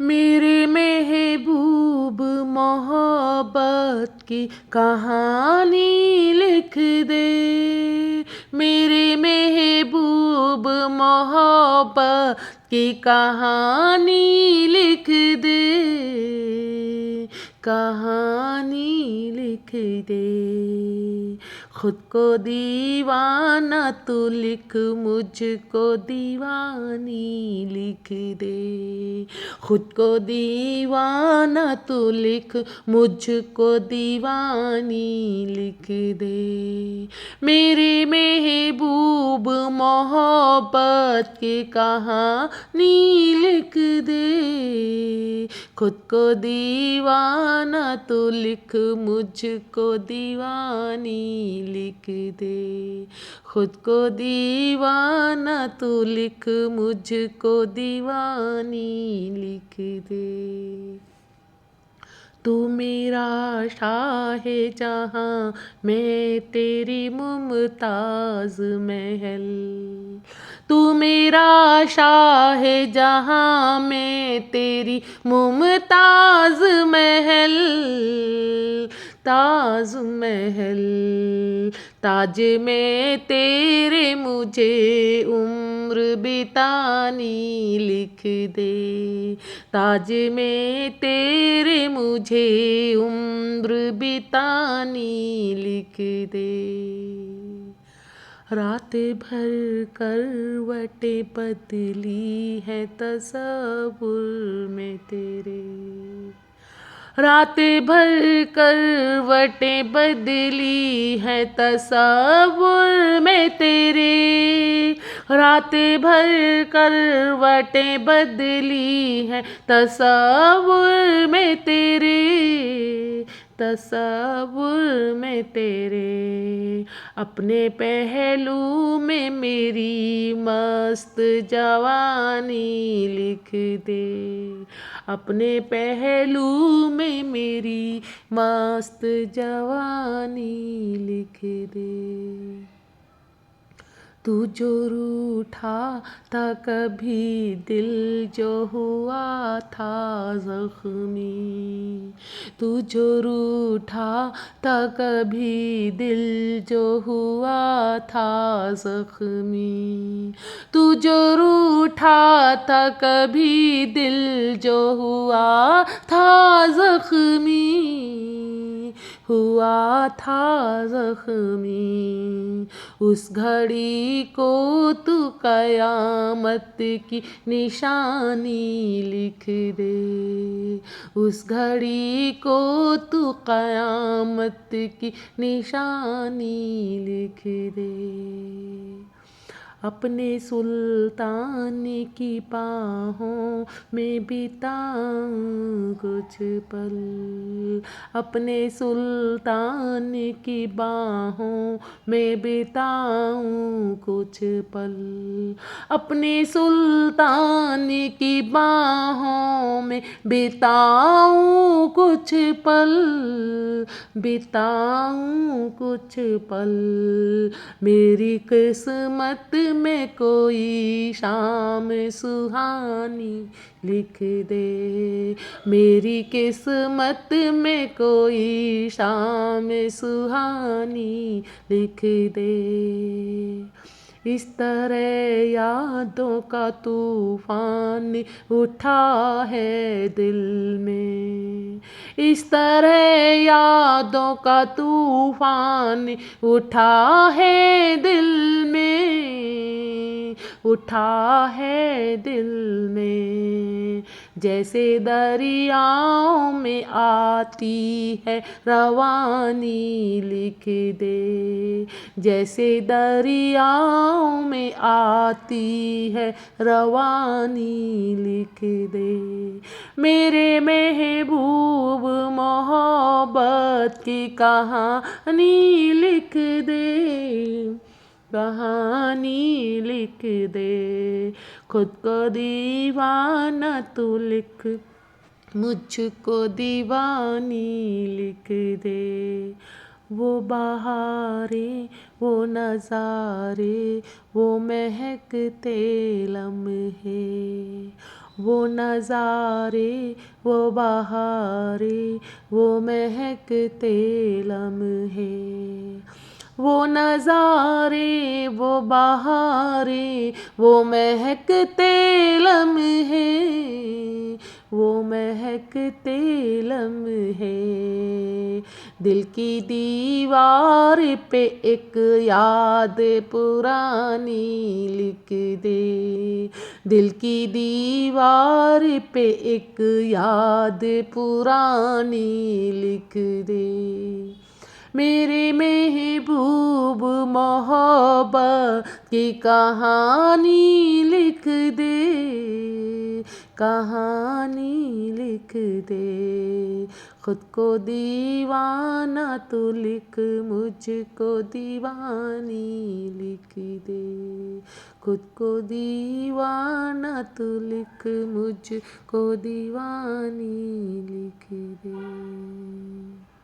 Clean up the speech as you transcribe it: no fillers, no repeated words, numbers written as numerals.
मेरे महबूब मोहब्बत की कहानी लिख दे। मेरे महबूब मोहब्बत की कहानी लिख दे। कहानी लिख दे। खुद को दीवाना तू लिख, मुझको दीवानी लिख दे। खुद को दीवाना तू लिख, मुझको दीवानी लिख दे। मेरे महबूब मोहब्बत की कहानी लिख दे। खुद को दीवाना तू लिख, मुझको दीवानी लिख दे। खुद को दीवाना तू लिख, मुझको दीवानी लिख दे। तू मेरा शाहे जहाँ, मैं तेरी मुमताज़ महल। तू मेरा शाहे जहाँ, मैं तेरी मुमताज़ महल। ताज महल ताज में तेरे मुझे उम्र बितानी लिख दे। ताज में तेरे मुझे उम्र बितानी लिख दे। रात भर करवटें बदली है तसव्वुर में तेरे। रात भर करवटें बदली है तसव्वुर में तेरे। रात भर करवटें बदली है तसव्वुर में तेरे। तसव्वुर में तेरे। अपने पहलू में मेरी मस्त जवानी लिख दे। अपने पहलू में मेरी मस्त जवानी लिख दे। तू जो रूठा था कभी, दिल जो हुआ था ज़ख्मी। तू जो रूठा था कभी, दिल जो हुआ था ज़ख्मी। तू जो रूठा था कभी, दिल जो हुआ था ज़ख्मी। हुआ था ज़ख्मी। उस घड़ी को तू क़यामत की निशानी लिख दे। उस घड़ी को तू क़यामत की निशानी लिख दे। अपने सुल्तान की बाहों में बिताऊं कुछ पल। अपने सुल्तान की बाहों में बिताऊं कुछ पल। अपने सुल्तान की बाहों में बिताऊं कुछ पल। बिताऊं कुछ पल। मेरी किस्मत में कोई शाम सुहानी लिख दे। मेरी किस्मत में कोई शाम सुहानी लिख दे। इस तरह यादों का तूफान उठा है दिल में। इस तरह यादों का तूफान उठा है दिल में। उठा है दिल में। जैसे दरियाओं में आती है रवानी लिख दे। जैसे दरियाओं में आती है रवानी लिख दे। मेरे महबूब मोहब्बत की कहानी लिख दे। कहानी लिख दे। खुद को दीवाना तू लिख, मुझको दीवानी लिख दे। वो बहारें वो नज़ारे वो महकते लम्हे। वो नज़ारे वो बहारे वो महकते लम्हे, वो नज़ारे वो बहारे वो महकते लम्हे, वो महकते लम्हे। दिल की दीवार पे एक याद पुरानी लिख दे, दिल की दीवार पे एक याद पुरानी लिख दे। मेरे महबूब मोहब्बत की कहानी लिख दे, कहानी लिख दे। खुद को दीवाना तू लिख, मुझको दीवानी लिख दे। खुद को दीवाना तू लिख, मुझको दीवानी लिख दे।